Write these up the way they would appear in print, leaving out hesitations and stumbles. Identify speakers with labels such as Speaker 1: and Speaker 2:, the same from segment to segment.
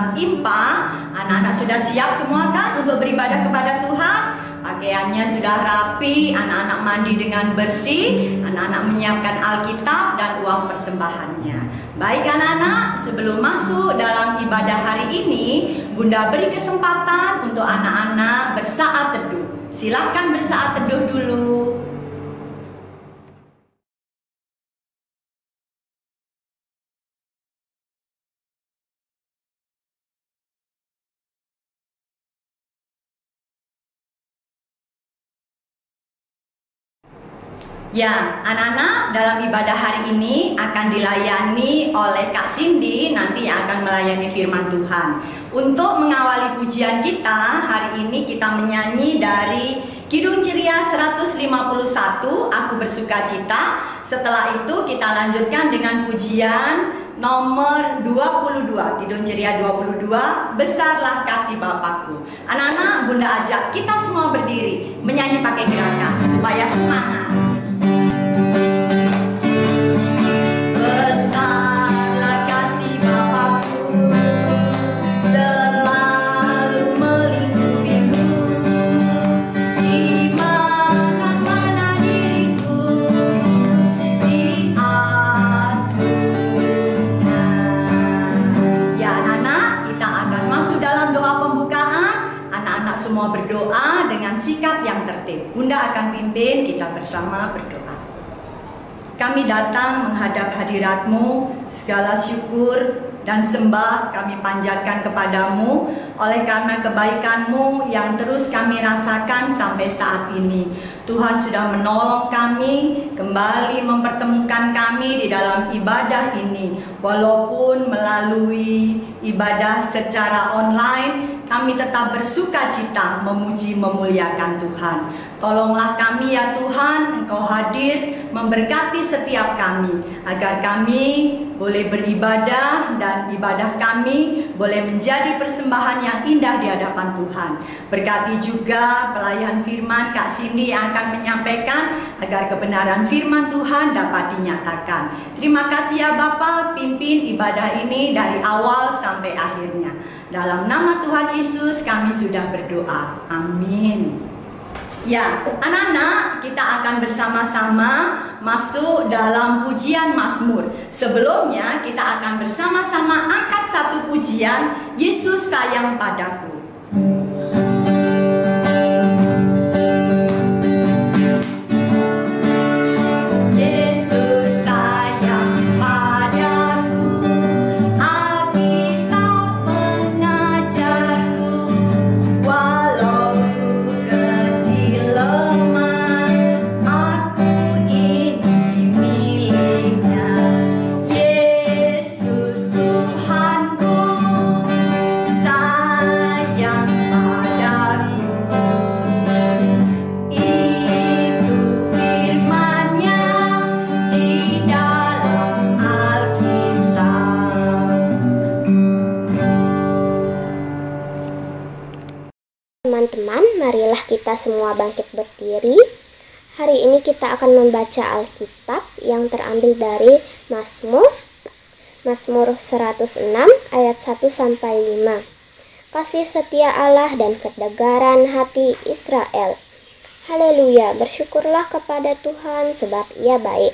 Speaker 1: dalam impa. Anak-anak sudah siap semua kan untuk beribadah kepada Tuhan? Pakaiannya sudah rapi, anak-anak mandi dengan bersih, anak-anak menyiapkan Alkitab dan uang persembahannya. Baik anak-anak, sebelum masuk dalam ibadah hari ini, Bunda beri kesempatan untuk anak-anak bersaat teduh. Silakan bersaat teduh dulu. Ya, anak-anak, dalam ibadah hari ini akan dilayani oleh Kak Cindy, nanti yang akan melayani firman Tuhan. Untuk mengawali pujian kita, hari ini kita menyanyi dari Kidung Ceria 151, Aku Bersukacita. Setelah itu kita lanjutkan dengan pujian nomor 22, Kidung Ceria 22, Besarlah Kasih Bapakku. Anak-anak, Bunda ajak kita semua berdiri, menyanyi pakai gerakan supaya semangat. Besarlah kasih Bapakku, selalu melingkupiku, di mana-mana diriku diasuhnya. Ya anak-anak, kita akan masuk dalam doa pembukaan. Anak-anak semua berdoa dengan sikap yang tertib. Bunda akan pimpin kita bersama berdoa. Kami datang menghadap hadirat-Mu, segala syukur dan sembah kami panjatkan kepadamu oleh karena kebaikan-Mu yang terus kami rasakan sampai saat ini. Tuhan sudah menolong kami, kembali mempertemukan kami di dalam ibadah ini. Walaupun melalui ibadah secara online, kami tetap bersukacita memuji memuliakan Tuhan. Tolonglah kami ya Tuhan, Engkau hadir memberkati setiap kami, agar kami boleh beribadah dan ibadah kami boleh menjadi persembahan yang indah di hadapan Tuhan. Berkati juga pelayan firman Kak Cindy yang akan menyampaikan agar kebenaran firman Tuhan dapat dinyatakan. Terima kasih ya Bapa, pimpin ibadah ini dari awal sampai akhirnya. Dalam nama Tuhan Yesus kami sudah berdoa. Amin. Ya, anak-anak, kita akan bersama-sama masuk dalam pujian Mazmur. Sebelumnya, kita akan bersama-sama angkat satu pujian, Yesus Sayang Padaku.
Speaker 2: Teman-teman, marilah kita semua bangkit berdiri. Hari ini kita akan membaca Alkitab yang terambil dari Mazmur 106 ayat 1-5. Kasih setia Allah dan ketegaran hati Israel. Haleluya, bersyukurlah kepada Tuhan sebab Ia baik.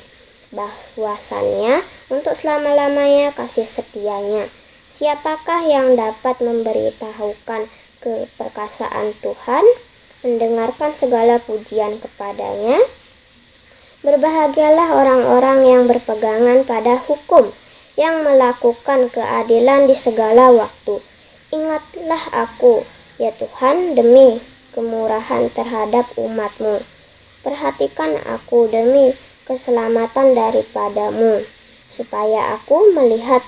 Speaker 2: Bahwasannya untuk selama-lamanya kasih setianya. Siapakah yang dapat memberitahukan keperkasaan Tuhan, mendengarkan segala pujian kepadanya? Berbahagialah orang-orang yang berpegangan pada hukum, yang melakukan keadilan di segala waktu. Ingatlah aku, ya Tuhan, demi kemurahan terhadap umat-Mu. Perhatikan aku demi keselamatan daripadamu, supaya aku melihat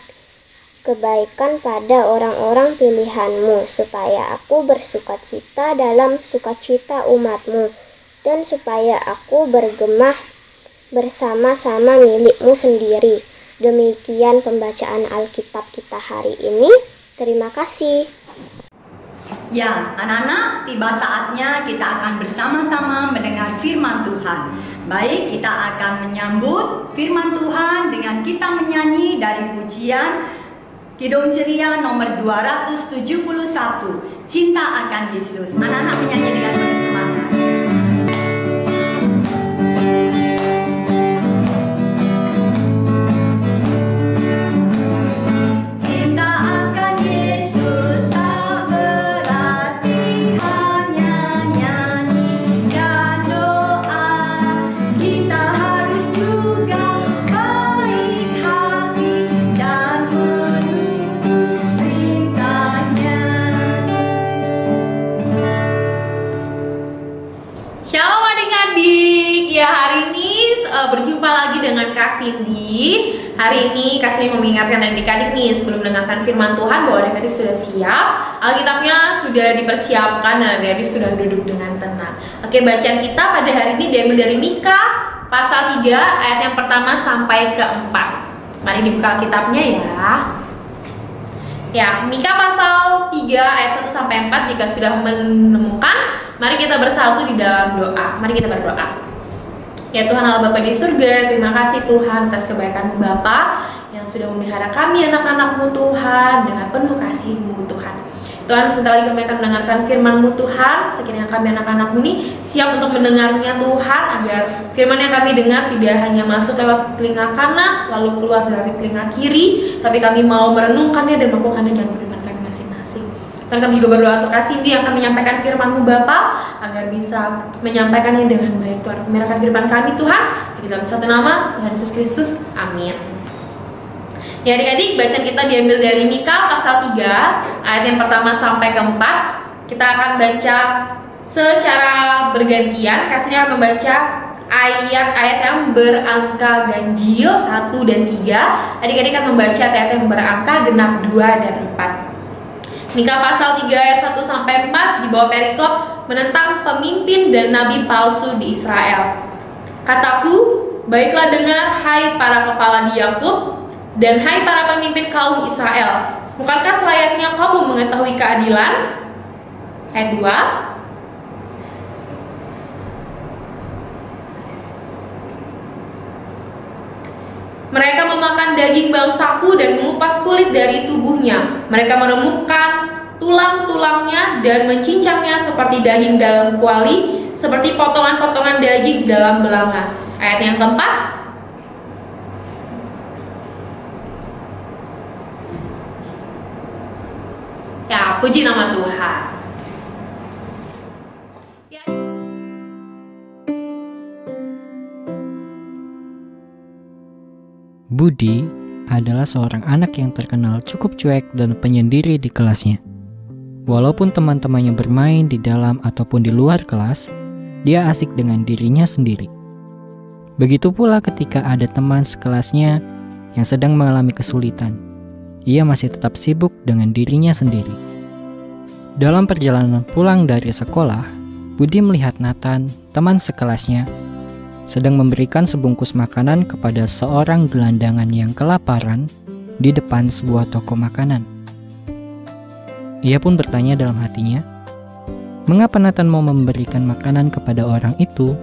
Speaker 2: kebaikan pada orang-orang pilihan-Mu, supaya aku bersukacita dalam sukacita umat-Mu, dan supaya aku bergemah bersama-sama milik-Mu sendiri. Demikian pembacaan Alkitab kita hari ini. Terima kasih.
Speaker 1: Ya, anak-anak, tiba saatnya kita akan bersama-sama mendengar firman Tuhan. Baik, kita akan menyambut firman Tuhan dengan kita menyanyi dari pujian Kidung Ceria nomor 271, Cinta Akan Yesus. Anak-anak menyanyi dengan penuh semangat.
Speaker 3: Shalom adik-adik, ya hari ini berjumpa lagi dengan Kak Cindy. Hari ini Kak Cindy mengingatkan adik-adik nih sebelum mendengarkan firman Tuhan bahwa adik-adik sudah siap, Alkitabnya sudah dipersiapkan dan adik-adik sudah duduk dengan tenang. Oke, bacaan kita pada hari ini diambil dari Mika pasal 3 ayat yang pertama sampai ke 4. Mari dibuka Alkitabnya ya. Ya, Mika pasal 3 ayat 1 sampai 4. Jika sudah menemukan, mari kita bersatu di dalam doa. Mari kita berdoa. Ya Tuhan Allah Bapa di surga, terima kasih Tuhan atas kebaikan-Mu Bapa yang sudah memelihara kami anak-anak-Mu Tuhan dengan penuh kasih-Mu Tuhan. Tuhan, sebentar lagi kami akan mendengarkan firman-Mu Tuhan. Sekiranya kami anak-anak-Mu ini siap untuk mendengarnya Tuhan, agar firman yang kami dengar tidak hanya masuk lewat telinga kanan lalu keluar dari telinga kiri, tapi kami mau merenungkannya dan melakukannya dalam kehidupan kami masing-masing. Dan kami juga berdoa untuk Kak Cindy yang akan menyampaikan firman-Mu Bapa, agar bisa menyampaikannya dengan baik Tuhan. Memerahkan kehidupan kami Tuhan, di dalam satu nama Tuhan Yesus Kristus, amin. Ya adik-adik, bacaan kita diambil dari Mika pasal 3 ayat yang pertama sampai ke 4. Kita akan baca secara bergantian. Kak Cindy akan membaca ayat-ayat yang berangka ganjil 1 dan 3. Adik-adik akan membaca ayat yang berangka genap 2 dan 4. Mika pasal 3 ayat 1 sampai 4 di bawah perikop menentang pemimpin dan nabi palsu di Israel. Kataku, baiklah dengar hai para kepala di Yakub dan hai para pemimpin kaum Israel. Bukankah selayaknya kamu mengetahui keadilan? Ayat 2. Mereka memakan daging bangsaku dan mengupas kulit dari tubuhnya. Mereka meremukkan tulang-tulangnya dan mencincangnya seperti daging dalam kuali, seperti potongan-potongan daging dalam belanga. Ayat yang keempat. Ya, puji nama Tuhan.
Speaker 4: Budi adalah seorang anak yang terkenal cukup cuek dan penyendiri di kelasnya. Walaupun teman-temannya bermain di dalam ataupun di luar kelas, dia asik dengan dirinya sendiri. Begitu pula ketika ada teman sekelasnya yang sedang mengalami kesulitan, ia masih tetap sibuk dengan dirinya sendiri. Dalam perjalanan pulang dari sekolah, Budi melihat Nathan, teman sekelasnya, sedang memberikan sebungkus makanan kepada seorang gelandangan yang kelaparan di depan sebuah toko makanan. Ia pun bertanya dalam hatinya, mengapa Nathan mau memberikan makanan kepada orang itu,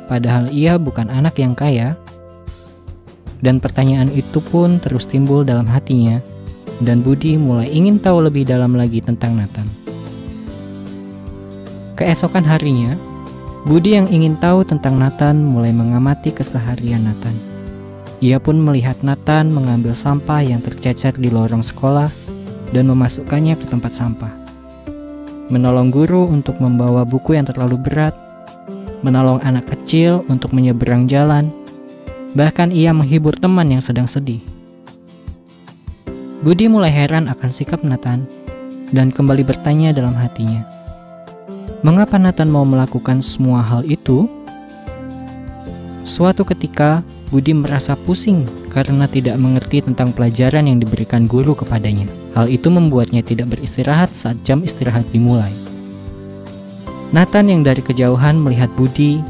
Speaker 4: padahal ia bukan anak yang kaya? Dan pertanyaan itu pun terus timbul dalam hatinya, dan Budi mulai ingin tahu lebih dalam lagi tentang Nathan. Keesokan harinya, Budi yang ingin tahu tentang Nathan mulai mengamati keseharian Nathan. Ia pun melihat Nathan mengambil sampah yang tercecer di lorong sekolah dan memasukkannya ke tempat sampah. Menolong guru untuk membawa buku yang terlalu berat, menolong anak kecil untuk menyeberang jalan, bahkan ia menghibur teman yang sedang sedih. Budi mulai heran akan sikap Nathan dan kembali bertanya dalam hatinya, mengapa Nathan mau melakukan semua hal itu? Suatu ketika, Budi merasa pusing karena tidak mengerti tentang pelajaran yang diberikan guru kepadanya. Hal itu membuatnya tidak beristirahat saat jam istirahat dimulai. Nathan yang dari kejauhan melihat Budi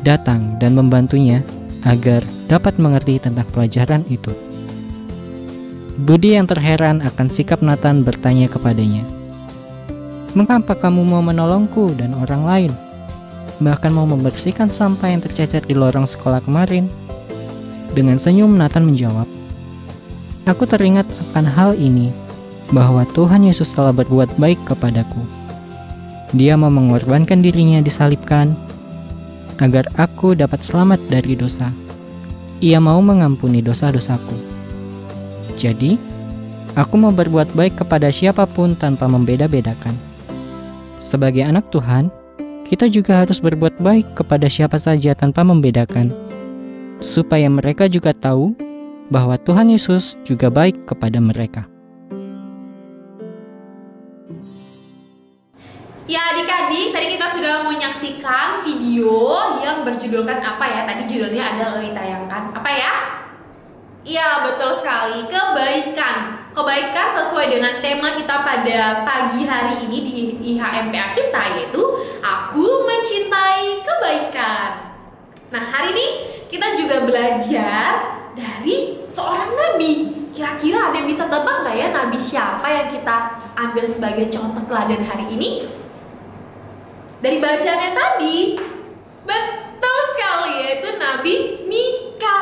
Speaker 4: datang dan membantunya agar dapat mengerti tentang pelajaran itu. Budi yang terheran akan sikap Nathan bertanya kepadanya, mengapa kamu mau menolongku dan orang lain? Bahkan mau membersihkan sampah yang tercecer di lorong sekolah kemarin? Dengan senyum Nathan menjawab, Aku teringat akan hal ini, bahwa Tuhan Yesus telah berbuat baik kepadaku. Dia mau mengorbankan dirinya disalibkan, agar aku dapat selamat dari dosa. Ia mau mengampuni dosa-dosaku. Jadi, aku mau berbuat baik kepada siapapun tanpa membeda-bedakan. Sebagai anak Tuhan, kita juga harus berbuat baik kepada siapa saja tanpa membedakan, supaya mereka juga tahu bahwa Tuhan Yesus juga baik kepada mereka.
Speaker 3: Ya adik-adik, tadi kita sudah menyaksikan video yang berjudulkan apa ya? Tadi judulnya adalah ditayangkan. Apa ya? Iya, betul sekali, kebaikan. Kebaikan sesuai dengan tema kita pada pagi hari ini di IHMPA kita, yaitu Aku Mencintai Kebaikan. Nah, hari ini kita juga belajar dari seorang nabi. Kira-kira ada yang bisa tebak nggak ya nabi siapa yang kita ambil sebagai contoh teladan hari ini? Dari bacaannya tadi, betul sekali, yaitu Nabi Mika.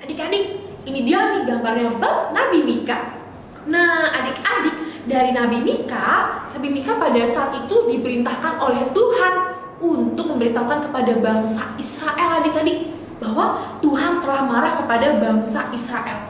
Speaker 3: Adik-adik, ini dia nih gambarnya bab Nabi Mika. Nah, adik-adik, dari Nabi Mika pada saat itu diperintahkan oleh Tuhan untuk memberitahukan kepada bangsa Israel, adik-adik, bahwa Tuhan telah marah kepada bangsa Israel.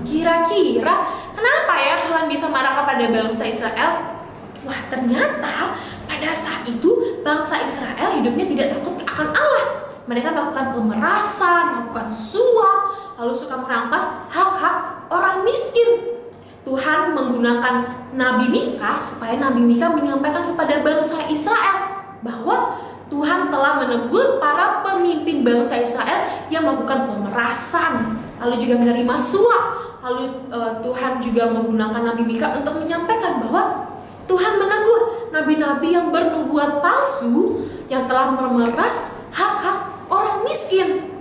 Speaker 3: Kira-kira kenapa ya Tuhan bisa marah kepada bangsa Israel? Wah, ternyata pada saat itu bangsa Israel hidupnya tidak takut akan Allah. Mereka melakukan pemerasan, melakukan suap, lalu suka merampas hak-hak orang miskin. Tuhan menggunakan Nabi Mika supaya Nabi Mika menyampaikan kepada bangsa Israel bahwa Tuhan telah menegur para pemimpin bangsa Israel yang melakukan pemerasan, lalu juga menerima suap. Lalu Tuhan juga menggunakan Nabi Mika untuk menyampaikan bahwa Tuhan menegur nabi-nabi yang bernubuat palsu yang telah memeras hak-hak orang miskin.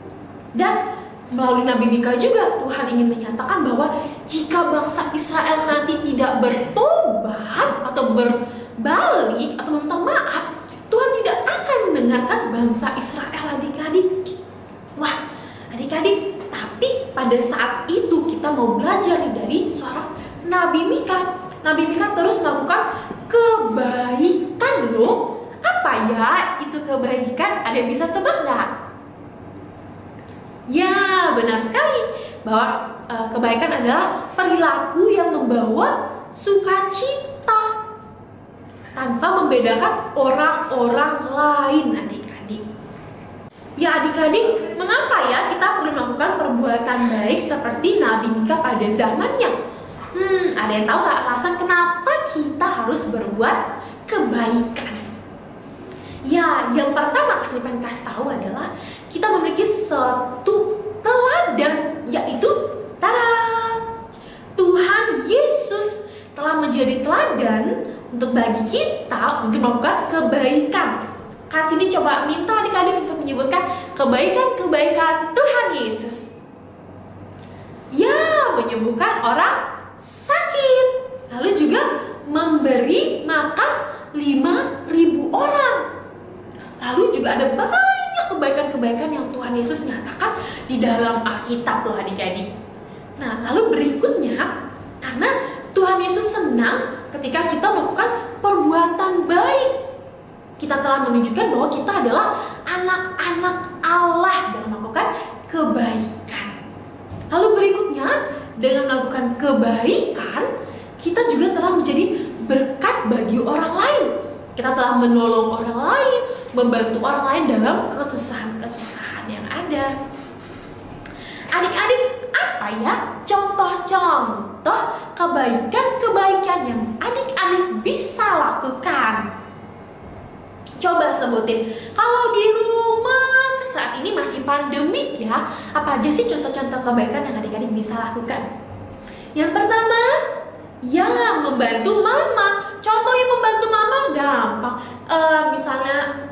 Speaker 3: Dan melalui Nabi Mika juga Tuhan ingin menyatakan bahwa jika bangsa Israel nanti tidak bertobat atau berbalik atau meminta maaf, Tuhan tidak akan mendengarkan bangsa Israel, adik-adik. Wah, adik-adik, tapi pada saat itu kita mau belajar dari seorang Nabi Mika. Nabi Mika terus melakukan kebaikan loh. Apa ya itu kebaikan? Ada yang bisa tebak nggak? Ya, benar sekali bahwa kebaikan adalah perilaku yang membawa sukacita tanpa membedakan orang-orang lain, adik-adik. Ya adik-adik, mengapa ya kita perlu melakukan perbuatan baik seperti Nabi Mika pada zamannya? Ada yang tahu nggak alasan kenapa kita harus berbuat kebaikan? Ya, yang pertama saya pengen kasih tahu adalah kita memiliki suatu teladan, yaitu Tuhan Yesus telah menjadi teladan untuk bagi kita untuk melakukan kebaikan. Kasih ini coba minta adik-adik untuk menyebutkan kebaikan-kebaikan Tuhan Yesus. Ya, menyembuhkan orang sakit, lalu juga memberi makan 5.000 orang. Lalu juga ada banyak kebaikan-kebaikan yang Tuhan Yesus nyatakan di dalam Alkitab loh adik-adik. Nah, lalu berikutnya, karena Tuhan Yesus senang ketika kita melakukan perbuatan baik. Kita telah menunjukkan bahwa kita adalah anak-anak Allah dalam melakukan kebaikan. Lalu berikutnya, dengan melakukan kebaikan, kita juga telah menjadi berkat bagi orang lain. Kita telah menolong orang lain, membantu orang lain dalam kesusahan-kesusahan yang ada. Adik-adik, apa ya contoh-contoh kebaikan-kebaikan yang adik-adik bisa lakukan? Coba sebutin. Kalau di rumah saat ini masih pandemik ya, apa aja sih contoh-contoh kebaikan yang adik-adik bisa lakukan? Yang pertama, ya membantu mama. Contohnya membantu mama gampang. Misalnya,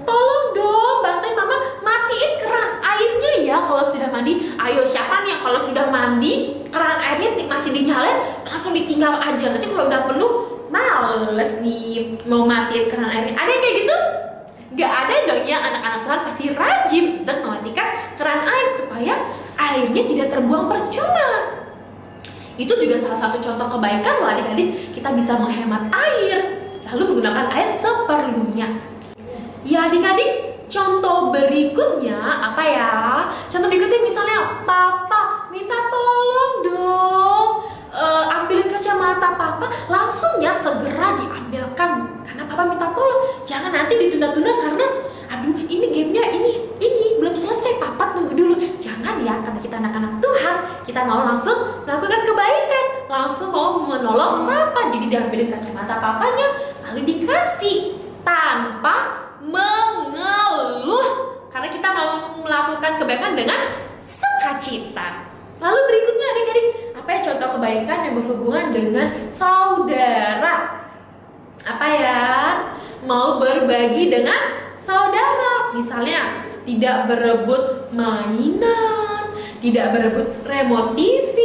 Speaker 3: tolong dong bantuin mama matiin keran airnya ya kalau sudah mandi. Ayo, siapa nih yang kalau sudah mandi keran airnya masih dinyalain langsung ditinggal aja. Nanti kalau udah penuh males nih mau matiin keran airnya. Ada yang kayak gitu? Gak ada dong ya, anak-anak Tuhan pasti rajin untuk mematikan keran air supaya airnya tidak terbuang percuma. Itu juga salah satu contoh kebaikan loh adik-adik, kita bisa menghemat air, lalu menggunakan air seperlunya. Ya adik-adik, contoh berikutnya apa ya? Contoh berikutnya misalnya, Papa minta tolong dong, ambilin kacamata Papa, langsung ya segera diambilkan karena Papa minta tolong. Jangan nanti ditunda-tunda karena aduh ini gamenya ini belum selesai, Papa tunggu dulu. Jangan ya, karena kita anak-anak Tuhan, kita mau langsung melakukan kebaikan, langsung mau menolong Papa. Jadi diambilin kacamata Papanya lalu dikasih tanpa mengeluh, karena kita mau melakukan kebaikan dengan sukacita. Lalu berikutnya adik-adik, apa ya contoh kebaikan yang berhubungan dengan saudara? Apa ya? Mau berbagi dengan saudara. Misalnya, tidak berebut mainan, tidak berebut remote TV,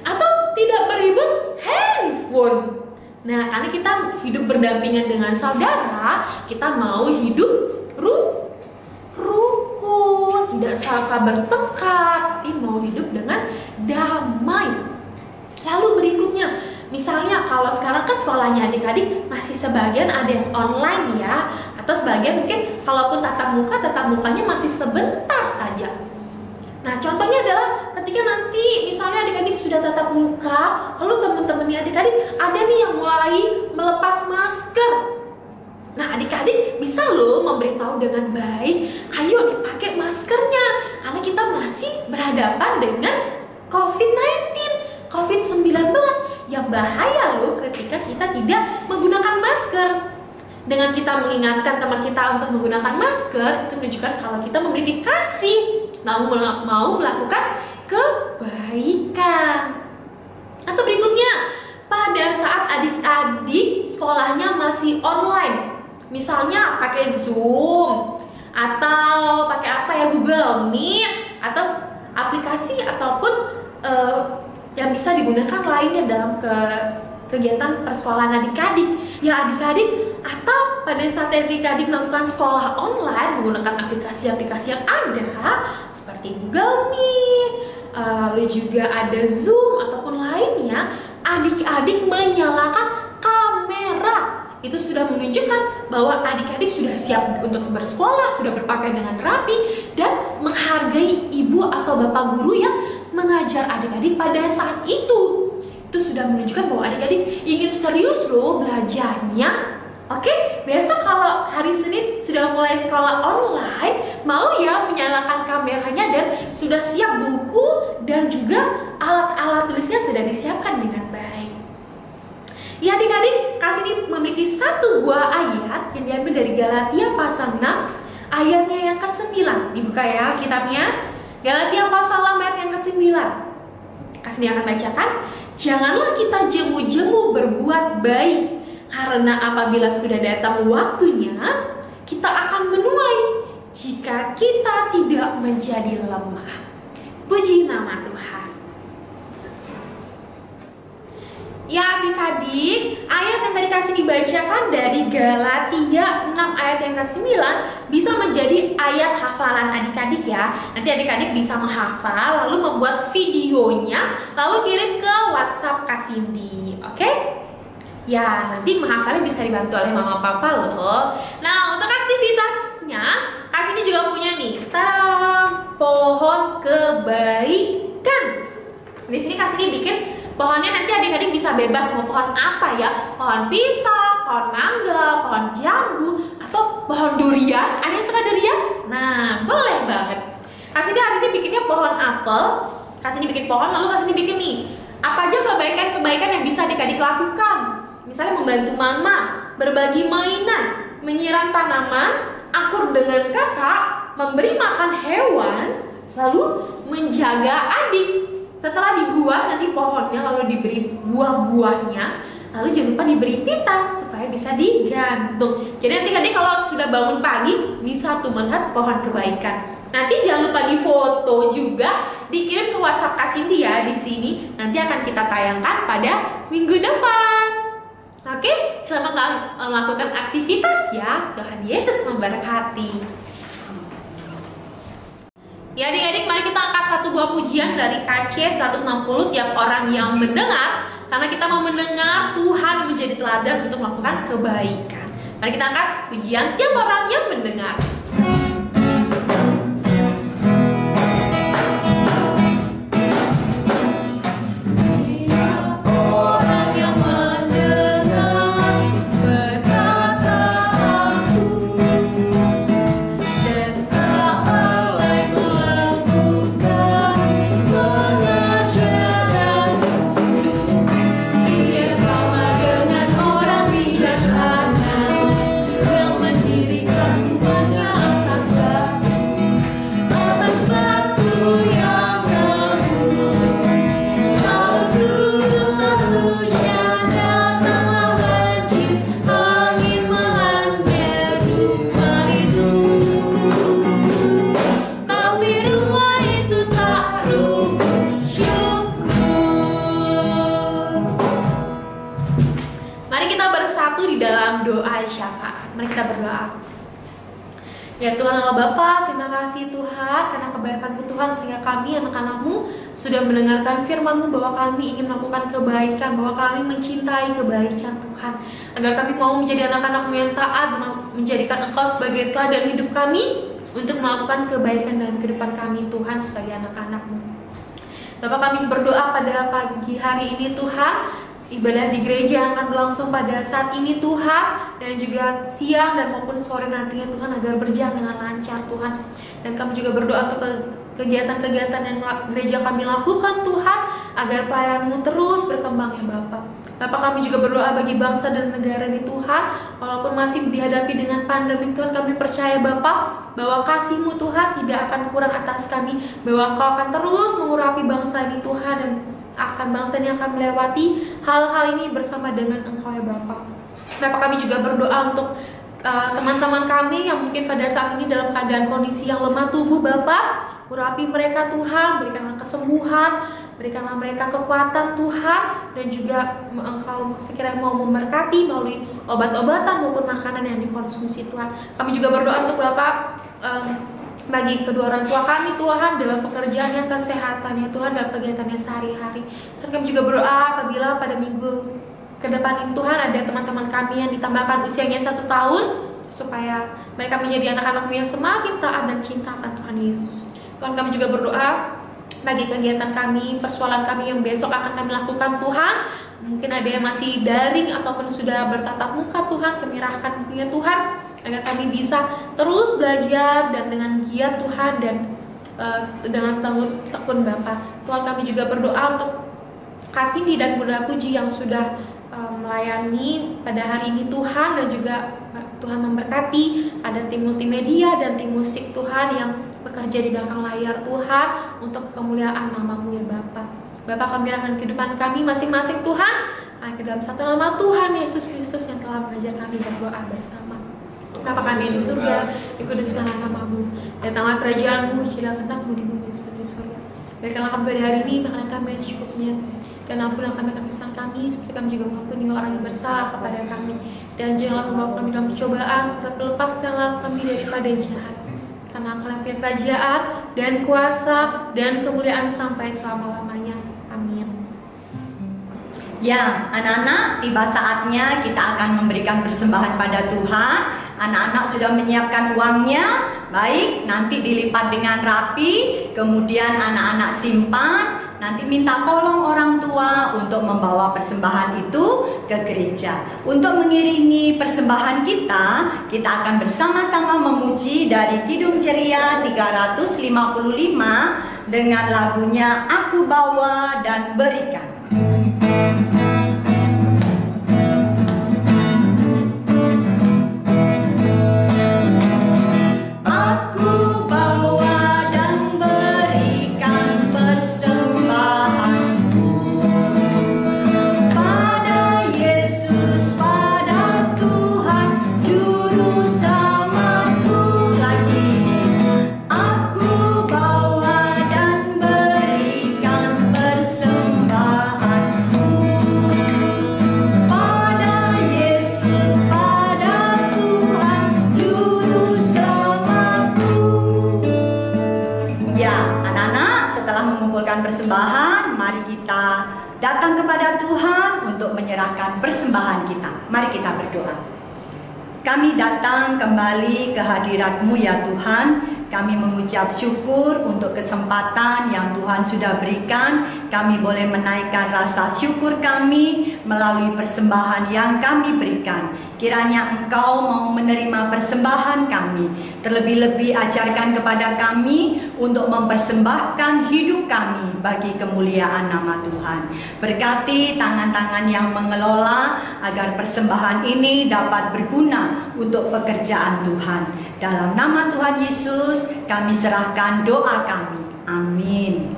Speaker 3: atau tidak berebut handphone. Nah, karena kita hidup berdampingan dengan saudara, kita mau hidup rukun, tidak saling bertengkar, tapi mau hidup dengan damai. Lalu berikutnya, misalnya kalau sekarang kan sekolahnya adik-adik masih sebagian ada yang online ya, atau sebagian mungkin kalaupun tatap mukanya masih sebentar saja. Nah, contohnya adalah ketika nanti misalnya adik-adik sudah tatap muka, lalu teman-temannya adik-adik ada nih yang mulai melepas masker. Nah, adik-adik bisa loh memberitahu dengan baik, ayo dipakai maskernya, karena kita masih berhadapan dengan COVID-19 yang bahaya loh ketika kita tidak menggunakan masker. Dengan kita mengingatkan teman kita untuk menggunakan masker, itu menunjukkan kalau kita memiliki kasih, mau melakukan kebaikan. Atau berikutnya, pada saat adik-adik sekolahnya masih online, misalnya pakai Zoom atau pakai apa ya, Google Meet atau aplikasi ataupun yang bisa digunakan lainnya dalam kegiatan persekolahan adik-adik. Ya adik-adik, atau pada saat adik-adik melakukan sekolah online menggunakan aplikasi-aplikasi yang ada seperti Google Meet, lalu juga ada Zoom ataupun lainnya, adik-adik menyalakan kamera. Itu sudah menunjukkan bahwa adik-adik sudah siap untuk bersekolah, sudah berpakaian dengan rapi, dan menghargai ibu atau bapak guru yang mengajar adik-adik pada saat itu. Itu sudah menunjukkan bahwa adik-adik ingin serius loh belajarnya. Oke, besok kalau hari Senin sudah mulai sekolah online, mau ya menyalakan kameranya dan sudah siap buku dan juga alat-alat tulisnya sudah disiapkan dengan baik. Ya adik-adik, kasih ini memiliki satu buah ayat yang diambil dari Galatia pasal 6 ayatnya yang ke-9. Dibuka ya kitabnya. Galatia pasal 6 ayat yang ke-9. Kasih akan bacakan. Janganlah kita jemu-jemu berbuat baik, karena apabila sudah datang waktunya, kita akan menuai jika kita tidak menjadi lemah. Puji nama Tuhan. Ya adik-adik, ayat yang tadi kasih dibacakan dari Galatia 6 ayat yang ke-9 bisa menjadi ayat hafalan adik-adik ya. Nanti adik-adik bisa menghafal, lalu membuat videonya, lalu kirim ke WhatsApp Kak Cindy, oke? Ya, nanti menghafalnya bisa dibantu oleh mama papa loh. Nah, untuk aktivitasnya, Kak Cindy juga punya nih, pohon kebaikan. Di sini Kak Cindy bikin pohonnya, nanti adik-adik bisa bebas mau pohon apa ya, pohon pisang, pohon mangga, pohon jambu, atau pohon durian. Ada yang suka durian? Nah, boleh banget. Kak Cindy hari ini bikinnya pohon apel. Kak Cindy bikin pohon, lalu Kak Cindy bikin nih, apa aja kebaikan-kebaikan yang bisa adik-adik lakukan. Misalnya membantu mama, berbagi mainan, menyiram tanaman, akur dengan kakak, memberi makan hewan, lalu menjaga adik. Setelah dibuat nanti pohonnya, lalu diberi buah-buahnya, lalu jangan lupa diberi pita supaya bisa digantung. Jadi nanti kalau sudah bangun pagi bisa tuh melihat pohon kebaikan. Nanti jangan lupa difoto juga, dikirim ke WhatsApp Kak Cindy ya di sini. Nanti akan kita tayangkan pada minggu depan. Oke, selamat melakukan aktivitas ya. Tuhan Yesus memberkati. Ya adik-adik, mari kita angkat satu buah pujian dari KC 160 tiap orang yang mendengar, karena kita mau mendengar Tuhan menjadi teladan untuk melakukan kebaikan. Mari kita angkat pujian tiap orang yang mendengar. Mari kita berdoa. Ya Tuhan Allah Bapa, terima kasih Tuhan karena kebaikan-Mu Tuhan, sehingga kami anak-anak-Mu sudah mendengarkan firman-Mu bahwa kami ingin melakukan kebaikan, bahwa kami mencintai kebaikan Tuhan, agar kami mau menjadi anak-anak-Mu yang taat, menjadikan Engkau sebagai teladan hidup kami untuk melakukan kebaikan dalam kehidupan kami Tuhan sebagai anak-anak-Mu. Bapak, kami berdoa pada pagi hari ini Tuhan, ibadah di gereja yang akan berlangsung pada saat ini Tuhan, dan juga siang dan maupun sore nantinya Tuhan, agar berjalan dengan lancar Tuhan. Dan kami juga berdoa untuk kegiatan-kegiatan yang gereja kami lakukan Tuhan, agar pelayanan-Mu terus berkembang ya Bapak. Bapak, kami juga berdoa bagi bangsa dan negara ini Tuhan, walaupun masih dihadapi dengan pandemi Tuhan, kami percaya Bapak bahwa kasih-Mu Tuhan tidak akan kurang atas kami, bahwa Engkau akan terus mengurapi bangsa ini Tuhan, dan akan bangsa ini akan melewati hal-hal ini bersama dengan Engkau ya Bapak. Bapak, kami juga berdoa untuk teman-teman kami yang mungkin pada saat ini dalam keadaan kondisi yang lemah tubuh Bapak. Urapi mereka Tuhan, berikanlah kesembuhan, berikanlah mereka kekuatan Tuhan, dan juga Engkau sekiranya mau memberkati melalui obat-obatan maupun makanan yang dikonsumsi Tuhan. Kami juga berdoa untuk Bapak bagi kedua orang tua kami Tuhan, dalam pekerjaannya, kesehatannya Tuhan, dalam kegiatannya sehari-hari. Tuhan, kami juga berdoa apabila pada minggu ke depan ini Tuhan ada teman-teman kami yang ditambahkan usianya 1 tahun, supaya mereka menjadi anak-anak-Mu yang semakin taat dan cinta akan Tuhan Yesus. Tuhan, kami juga berdoa bagi kegiatan kami, persoalan kami yang besok akan kami lakukan Tuhan. Mungkin ada yang masih daring ataupun sudah bertatap muka Tuhan, kami serahkan ya Tuhan, agar kami bisa terus belajar dan dengan giat Tuhan, dan dengan tekun Bapa. Tuhan, kami juga berdoa untuk Kasindi dan Bunda Puji yang sudah melayani pada hari ini Tuhan, dan juga Tuhan memberkati ada tim multimedia dan tim musik Tuhan yang bekerja di belakang layar Tuhan untuk kemuliaan nama-Mu ya Bapa. Bapa, kami akan kehidupan kami masing-masing Tuhan, ke dalam satu nama Tuhan Yesus Kristus yang telah mengajar kami berdoa bersama. Bapa kami yang di surga, dikuduskanlah nama-Mu, datanglah kerajaan-Mu, jadilah kehendak-Mu di bumi seperti di surga. Berikanlah kami pada hari ini makanan kami yang secukupnya, dan ampunilah kami akan kesalahan kami, seperti kami juga mengampuni orang yang bersalah kepada kami. Dan janganlah membawa kami dalam percobaan, tetapi lepaskanlah kami daripada jahat. Karena Engkau yang punya kerajaan dan kuasa dan kemuliaan sampai selama-lamanya. Amin.
Speaker 1: Ya, anak-anak, tiba saatnya kita akan memberikan persembahan pada Tuhan. Anak-anak sudah menyiapkan uangnya, baik, nanti dilipat dengan rapi, kemudian anak-anak simpan. Nanti minta tolong orang tua untuk membawa persembahan itu ke gereja. Untuk mengiringi persembahan kita akan bersama-sama memuji dari Kidung Ceria 355 dengan lagunya Aku Bawa dan Berikan. persembahan kita. Mari kita berdoa. Kami datang kembali ke hadirat-Mu ya Tuhan. Kami mengucap syukur untuk kesempatan yang Tuhan sudah berikan. Kami boleh menaikkan rasa syukur kami melalui persembahan yang kami berikan. Kiranya Engkau mau menerima persembahan kami. Terlebih-lebih ajarkan kepada kami untuk mempersembahkan hidup kami bagi kemuliaan nama Tuhan. Berkati tangan-tangan yang mengelola agar persembahan ini dapat berguna untuk pekerjaan Tuhan. Dalam nama Tuhan Yesus kami serahkan doa kami. Amin.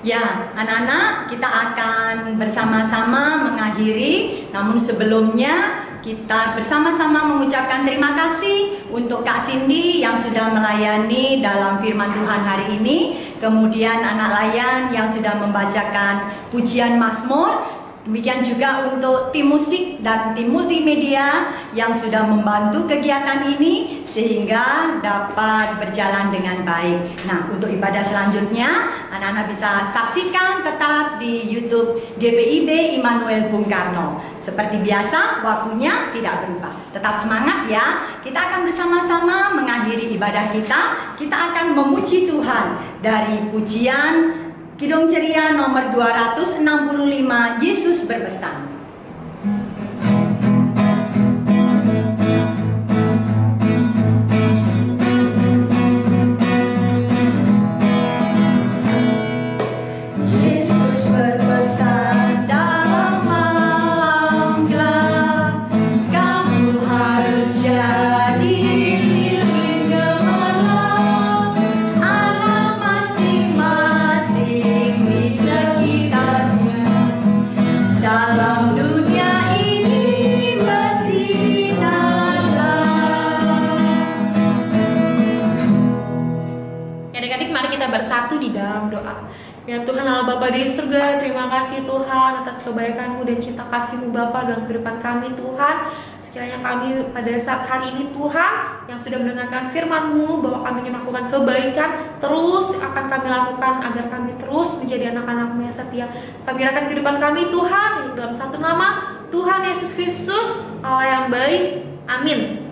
Speaker 1: Ya, anak-anak, kita akan bersama-sama mengakhiri. Namun sebelumnya kita bersama-sama mengucapkan terima kasih untuk Kak Cindy yang sudah melayani dalam firman Tuhan hari ini. Kemudian anak layan yang sudah membacakan pujian Mazmur. Demikian juga untuk tim musik dan tim multimedia yang sudah membantu kegiatan ini sehingga dapat berjalan dengan baik. Nah, untuk ibadah selanjutnya anak-anak bisa saksikan tetap di YouTube GPIB Immanuel Bung Karno. Seperti biasa, waktunya tidak berubah. Tetap semangat ya. Kita akan bersama-sama mengakhiri ibadah kita. Kita akan memuji Tuhan dari pujian Kidung Ceria nomor 265, Yesus berpesan. Yesus berpesan dalam malam gelap, kamu harus jadi lilin gemerlap, anak masing-masing di sekitarnya. Dalam dunia ini bersinarlah.
Speaker 3: Adik-adik, mari kita bersatu di dalam doa. Ya Tuhan Allah Bapa di surga, terima kasih Tuhan atas kebaikan-Mu dan cinta kasih-Mu Bapa dalam kehidupan kami Tuhan. Sekiranya kami pada saat hari ini Tuhan yang sudah mendengarkan firman-Mu bahwa kami ingin melakukan kebaikan, terus akan kami lakukan agar kami terus menjadi anak-anak-Mu yang setia. Kami serahkan kehidupan kami Tuhan dalam satu nama Tuhan Yesus Kristus, Allah yang baik. Amin.